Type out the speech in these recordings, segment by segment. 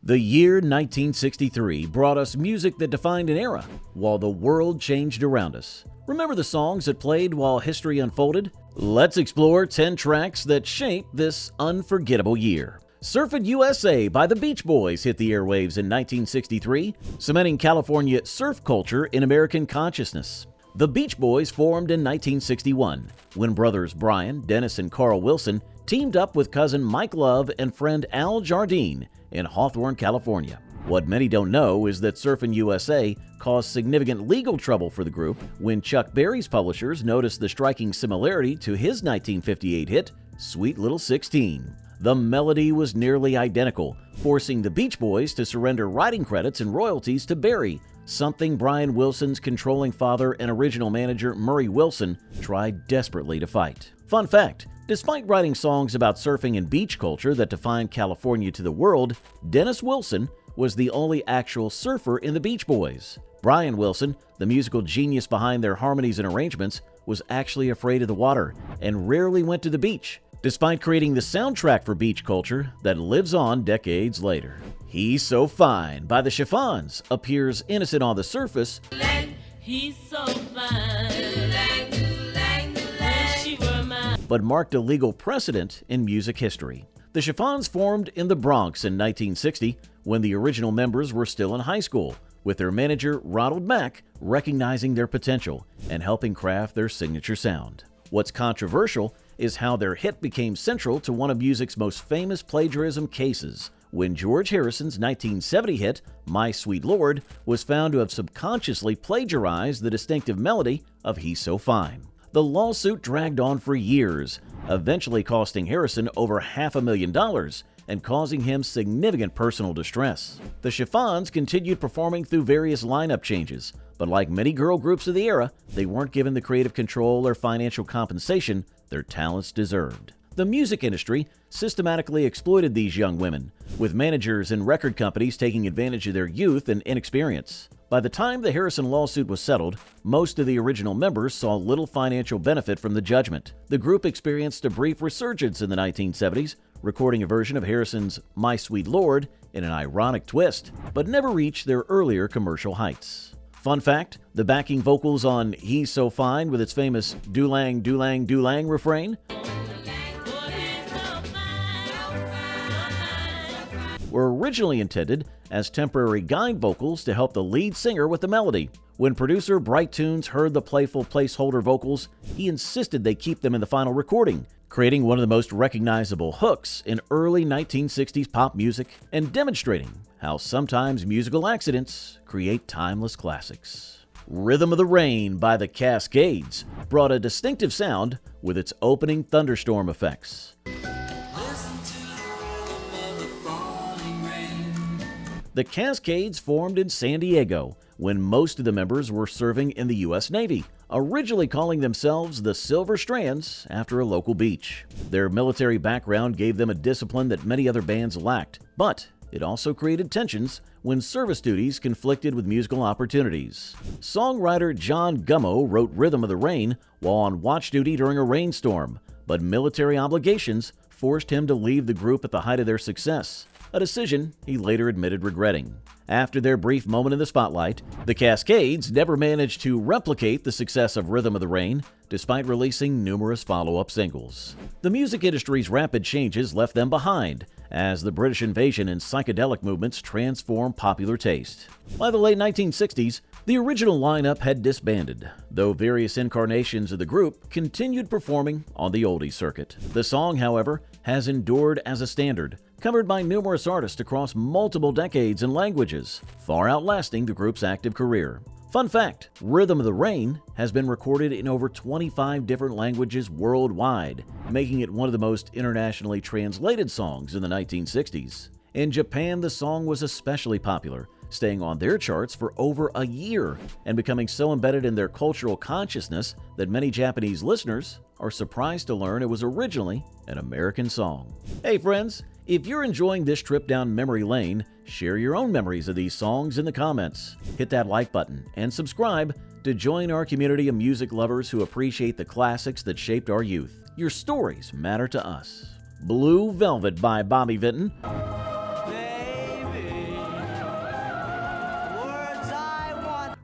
The year 1963 brought us music that defined an era, while the world changed around us. Remember the songs that played while history unfolded? Let's explore 10 tracks that shaped this unforgettable year. Surfin' USA by the Beach Boys hit the airwaves in 1963, cementing California surf culture in American consciousness. The Beach Boys formed in 1961, when brothers Brian, Dennis, and Carl Wilson teamed up with cousin Mike Love and friend Al Jardine in Hawthorne, California. What many don't know is that Surfin' USA caused significant legal trouble for the group when Chuck Berry's publishers noticed the striking similarity to his 1958 hit, Sweet Little 16. The melody was nearly identical, forcing the Beach Boys to surrender writing credits and royalties to Berry, something Brian Wilson's controlling father and original manager Murray Wilson tried desperately to fight. Fun fact, despite writing songs about surfing and beach culture that defined California to the world, Dennis Wilson was the only actual surfer in the Beach Boys. Brian Wilson, the musical genius behind their harmonies and arrangements, was actually afraid of the water and rarely went to the beach, despite creating the soundtrack for beach culture that lives on decades later. He's So Fine by the Chiffons appears innocent on the surface, He's so fine. but marked a legal precedent in music history. The Chiffons formed in the Bronx in 1960 when the original members were still in high school, with their manager Ronald Mack recognizing their potential and helping craft their signature sound. What's controversial is how their hit became central to one of music's most famous plagiarism cases, when George Harrison's 1970 hit, My Sweet Lord, was found to have subconsciously plagiarized the distinctive melody of He's So Fine. The lawsuit dragged on for years, eventually costing Harrison over $500,000 and causing him significant personal distress. The Chiffons continued performing through various lineup changes, but like many girl groups of the era, they weren't given the creative control or financial compensation their talents deserved. The music industry systematically exploited these young women, with managers and record companies taking advantage of their youth and inexperience. By the time the Harrison lawsuit was settled, most of the original members saw little financial benefit from the judgment. The group experienced a brief resurgence in the 1970s, recording a version of Harrison's My Sweet Lord in an ironic twist, but never reached their earlier commercial heights. Fun fact, the backing vocals on He's So Fine with its famous do-lang, do-lang, do-lang refrain were originally intended as temporary guide vocals to help the lead singer with the melody. When producer Bright Tunes heard the playful placeholder vocals, he insisted they keep them in the final recording, creating one of the most recognizable hooks in early 1960s pop music and demonstrating how sometimes musical accidents create timeless classics. Rhythm of the Rain by the Cascades brought a distinctive sound with its opening thunderstorm effects. The Cascades formed in San Diego when most of the members were serving in the U.S. Navy, originally calling themselves the Silver Strands after a local beach. Their military background gave them a discipline that many other bands lacked, but it also created tensions when service duties conflicted with musical opportunities. Songwriter John Gummo wrote Rhythm of the Rain while on watch duty during a rainstorm, but military obligations forced him to leave the group at the height of their success, a decision he later admitted regretting. After their brief moment in the spotlight, the Cascades never managed to replicate the success of Rhythm of the Rain, despite releasing numerous follow-up singles. The music industry's rapid changes left them behind, as the British invasion and psychedelic movements transformed popular taste. By the late 1960s, the original lineup had disbanded, though various incarnations of the group continued performing on the oldies circuit. The song, however, has endured as a standard, covered by numerous artists across multiple decades and languages, far outlasting the group's active career. Fun fact, Rhythm of the Rain has been recorded in over 25 different languages worldwide, making it one of the most internationally translated songs in the 1960s. In Japan, the song was especially popular, staying on their charts for over a year and becoming so embedded in their cultural consciousness that many Japanese listeners are surprised to learn it was originally an American song. Hey friends, if you're enjoying this trip down memory lane, share your own memories of these songs in the comments. Hit that like button and subscribe to join our community of music lovers who appreciate the classics that shaped our youth. Your stories matter to us. Blue Velvet by Bobby Vinton. Baby.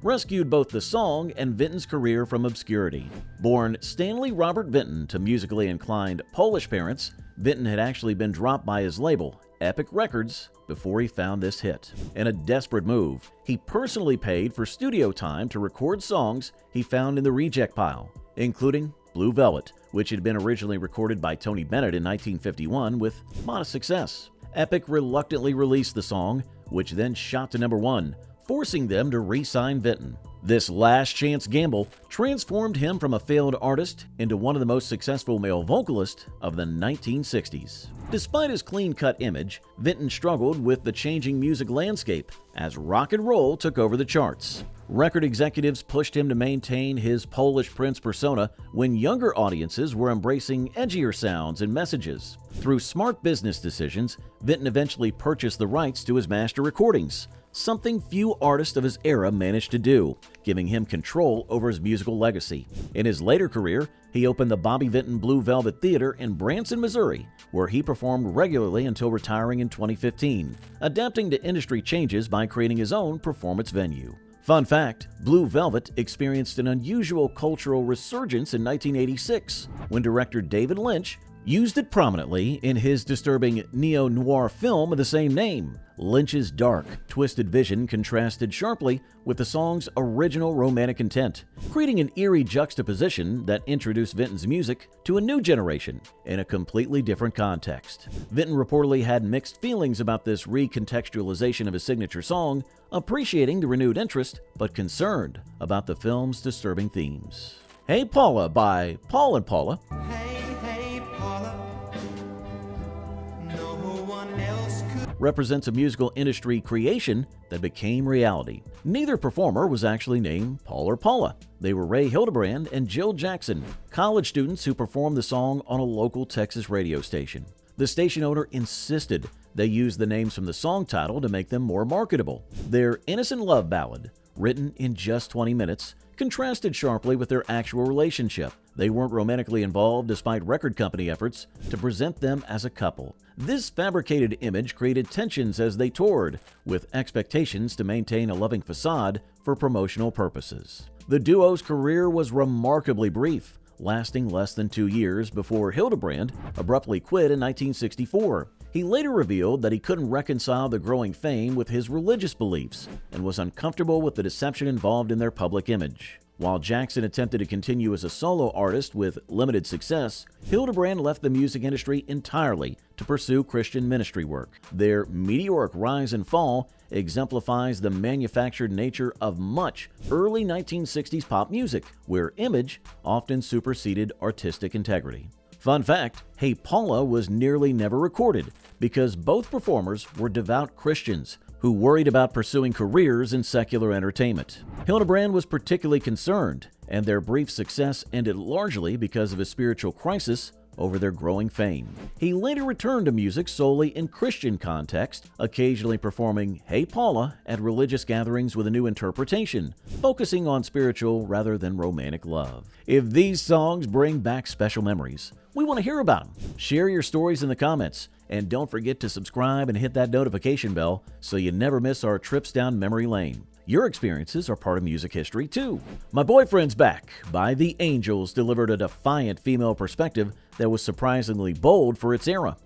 rescued both the song and Vinton's career from obscurity. Born Stanley Robert Vinton to musically inclined Polish parents, Vinton had actually been dropped by his label, Epic Records, before he found this hit. In a desperate move, he personally paid for studio time to record songs he found in the reject pile, including Blue Velvet, which had been originally recorded by Tony Bennett in 1951 with modest success. Epic reluctantly released the song, which then shot to #1, forcing them to re-sign Vinton. This last-chance gamble transformed him from a failed artist into one of the most successful male vocalists of the 1960s. Despite his clean-cut image, Vinton struggled with the changing music landscape as rock and roll took over the charts. Record executives pushed him to maintain his Polish prince persona when younger audiences were embracing edgier sounds and messages. Through smart business decisions, Vinton eventually purchased the rights to his master recordings, something few artists of his era managed to do, giving him control over his musical legacy. In his later career, he opened the Bobby Vinton Blue Velvet Theater in Branson, Missouri, where he performed regularly until retiring in 2015, adapting to industry changes by creating his own performance venue. Fun fact, Blue Velvet experienced an unusual cultural resurgence in 1986 when director David Lynch used it prominently in his disturbing neo-noir film of the same name. Lynch's dark, twisted vision contrasted sharply with the song's original romantic intent, creating an eerie juxtaposition that introduced Vinton's music to a new generation in a completely different context. Vinton reportedly had mixed feelings about this recontextualization of his signature song, appreciating the renewed interest, but concerned about the film's disturbing themes. Hey Paula by Paul and Paula represents a musical industry creation that became reality. Neither performer was actually named Paul or Paula. They were Ray Hildebrand and Jill Jackson, college students who performed the song on a local Texas radio station. The station owner insisted they use the names from the song title to make them more marketable. Their innocent love ballad, written in just 20 minutes, contrasted sharply with their actual relationship. They weren't romantically involved despite record company efforts to present them as a couple. This fabricated image created tensions as they toured, with expectations to maintain a loving facade for promotional purposes. The duo's career was remarkably brief, lasting less than 2 years before Hildebrand abruptly quit in 1964. He later revealed that he couldn't reconcile the growing fame with his religious beliefs and was uncomfortable with the deception involved in their public image. While Jackson attempted to continue as a solo artist with limited success, Hildebrand left the music industry entirely to pursue Christian ministry work. Their meteoric rise and fall exemplifies the manufactured nature of much early 1960s pop music, where image often superseded artistic integrity. Fun fact, Hey Paula was nearly never recorded because both performers were devout Christians who worried about pursuing careers in secular entertainment. Hildebrand was particularly concerned, and their brief success ended largely because of a spiritual crisis over their growing fame. He later returned to music solely in Christian context, occasionally performing Hey Paula at religious gatherings with a new interpretation, focusing on spiritual rather than romantic love. If these songs bring back special memories, we want to hear about them. Share your stories in the comments, and don't forget to subscribe and hit that notification bell so you never miss our trips down memory lane. Your experiences are part of music history, too. My Boyfriend's Back by The Angels delivered a defiant female perspective that was surprisingly bold for its era.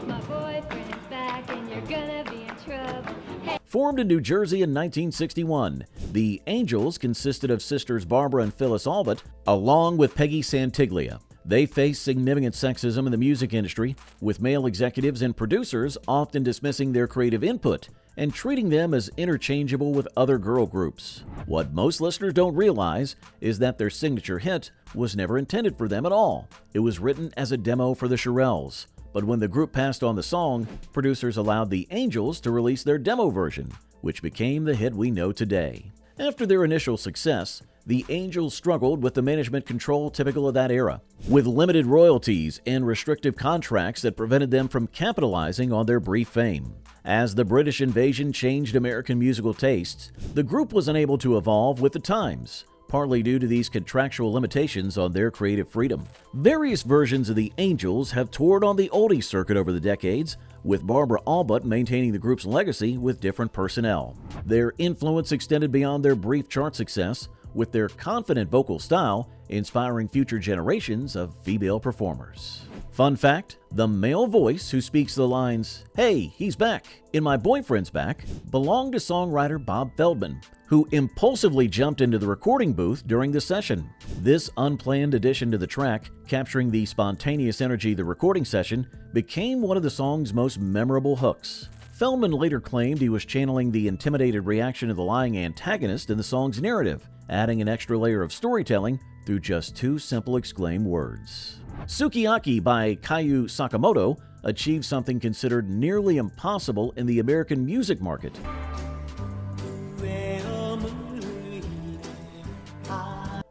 My boyfriend is back and you're gonna be in trouble. Hey. Formed in New Jersey in 1961, The Angels consisted of sisters Barbara and Phyllis Albert, along with Peggy Santiglia. They faced significant sexism in the music industry, with male executives and producers often dismissing their creative input and treating them as interchangeable with other girl groups. What most listeners don't realize is that their signature hit was never intended for them at all. It was written as a demo for the Shirelles, but when the group passed on the song, producers allowed the Angels to release their demo version, which became the hit we know today. After their initial success, the Angels struggled with the management control typical of that era, with limited royalties and restrictive contracts that prevented them from capitalizing on their brief fame. As the British invasion changed American musical tastes, the group was unable to evolve with the times, partly due to these contractual limitations on their creative freedom. Various versions of the Angels have toured on the oldies circuit over the decades, with Barbara Allbutt maintaining the group's legacy with different personnel. Their influence extended beyond their brief chart success, with their confident vocal style inspiring future generations of female performers. Fun fact, the male voice who speaks the lines, "Hey, he's back, in my boyfriend's back," belonged to songwriter Bob Feldman, who impulsively jumped into the recording booth during the session. This unplanned addition to the track, capturing the spontaneous energy of the recording session, became one of the song's most memorable hooks. Feldman later claimed he was channeling the intimidated reaction of the lying antagonist in the song's narrative, adding an extra layer of storytelling through just two simple exclaimed words. Sukiyaki by Kyu Sakamoto achieved something considered nearly impossible in the American music market.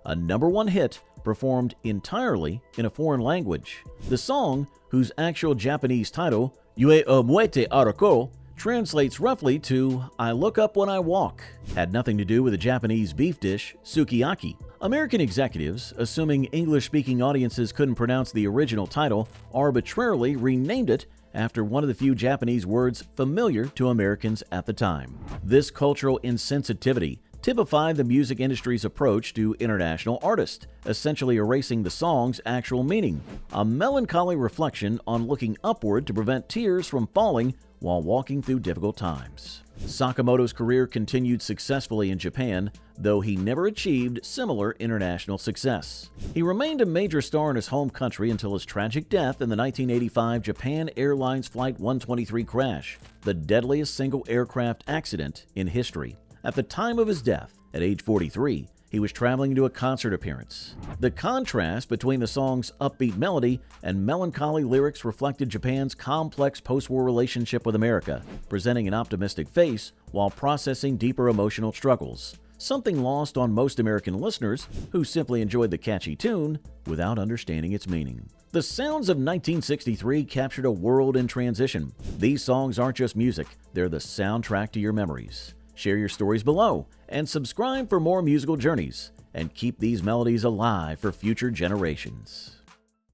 A #1 hit performed entirely in a foreign language. The song, whose actual Japanese title, Yue o Muete Arako, translates roughly to "I look up when I walk," had nothing to do with the Japanese beef dish sukiyaki. American executives, assuming English-speaking audiences couldn't pronounce the original title, arbitrarily renamed it after one of the few Japanese words familiar to Americans at the time. This cultural insensitivity typified the music industry's approach to international artists, essentially erasing the song's actual meaning, a melancholy reflection on looking upward to prevent tears from falling while walking through difficult times. Sakamoto's career continued successfully in Japan, though he never achieved similar international success. He remained a major star in his home country until his tragic death in the 1985 Japan Airlines Flight 123 crash, the deadliest single aircraft accident in history. At the time of his death, at age 43, he was traveling to a concert appearance. The contrast between the song's upbeat melody and melancholy lyrics reflected Japan's complex post-war relationship with America, presenting an optimistic face while processing deeper emotional struggles, something lost on most American listeners who simply enjoyed the catchy tune without understanding its meaning. The sounds of 1963 captured a world in transition. These songs aren't just music, they're the soundtrack to your memories. Share your stories below and subscribe for more musical journeys, and keep these melodies alive for future generations.